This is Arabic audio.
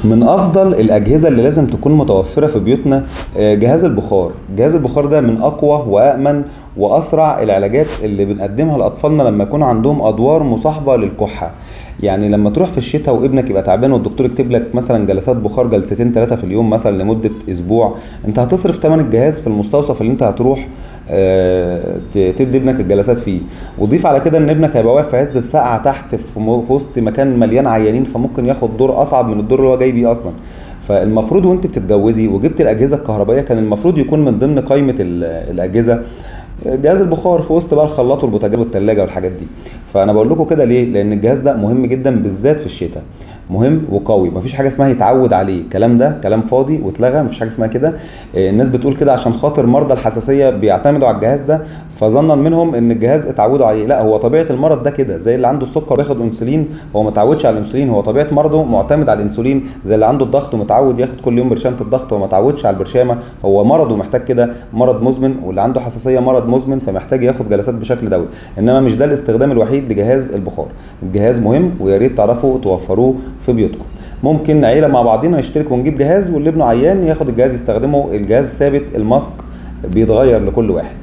من افضل الاجهزه اللي لازم تكون متوفره في بيوتنا جهاز البخار. جهاز البخار ده من اقوى وامن واسرع العلاجات اللي بنقدمها لاطفالنا لما يكون عندهم ادوار مصاحبه للكحه. يعني لما تروح في الشتاء وابنك يبقى تعبان والدكتور يكتب لك مثلا جلسات بخار جلستين ثلاثه في اليوم مثلا لمده اسبوع، انت هتصرف ثمن الجهاز في المستوصف اللي انت هتروح تدي ابنك الجلسات فيه. وضيف على كده ان ابنك هيبقى واقف في عز السقعه تحت في وسط مكان مليان عيانين، فممكن ياخد دور اصعب من الدور اللي هو جاي بيه اصلا. فالمفروض وانت بتتجوزي وجبت الاجهزه الكهربائيه كان المفروض يكون من ضمن قائمه الاجهزه جهاز البخار في وسط بقى الخلاط والبوتاجاز والثلاجه والحاجات دي. فانا بقول لكم كده ليه؟ لان الجهاز ده مهم جدا بالذات في الشتاء، مهم وقوي. مفيش حاجه اسمها يتعود عليه، الكلام ده كلام فاضي واتلغى، مفيش حاجه اسمها كده. الناس بتقول كده عشان خاطر مرضى الحساسيه بيعتمدوا على الجهاز ده، فظنا منهم ان الجهاز اتعودوا عليه. لا، هو طبيعه المرض ده كده، زي اللي عنده السكر بياخد انسولين هو ما اتعودش على الانسولين، هو طبيعه مرضه معتمد على الانسولين. زي اللي عنده الضغط ومتعود ياخد كل يوم برشامه الضغط، هو ما اتعودش على البرشامه، هو مرضه محتاج كده، مرض مزمن. واللي عنده حساسيه مرض مزمن فمحتاج ياخد جلسات بشكل دوري. انما مش ده الاستخدام الوحيد لجهاز البخار. الجهاز مهم ويا ريت تعرفوا توفروه في بيوتكم. ممكن عيله مع بعضينا نشترك ونجيب جهاز، واللي ابنه عيان ياخد الجهاز يستخدمه. الجهاز ثابت، الماسك بيتغير لكل واحد.